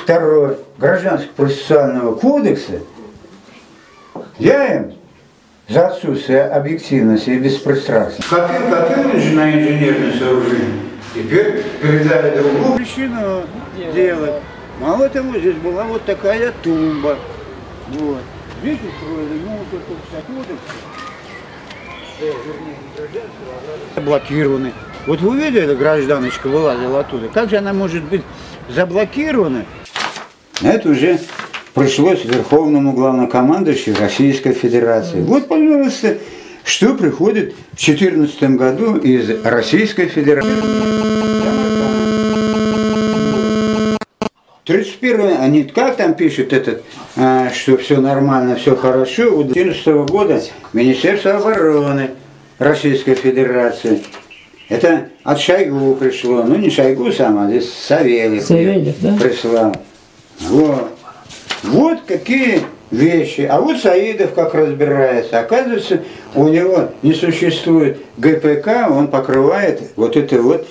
2 Гражданского процессуального кодекса, я им за отсутствие объективности и беспристрастности копил же на инженерное сооружение. Теперь передали другую причину делать. Мало того, здесь была вот такая тумба. Вот. Здесь устроили мусор, блокированы. Вот вы видели, гражданочка вылазила оттуда. Как же она может быть заблокирована? Это уже пришлось Верховному главнокомандующему Российской Федерации. Вот, пожалуйста, что приходит в 2014 году из Российской Федерации. 31 они как там пишут что все нормально, все хорошо. У 2014 года Министерство обороны Российской Федерации. Это от Шойгу пришло. Ну не Шойгу сам, а здесь Савельев да? Прислал. Вот какие вещи. А вот Саидов как разбирается. Оказывается, у него не существует ГПК, он покрывает вот это вот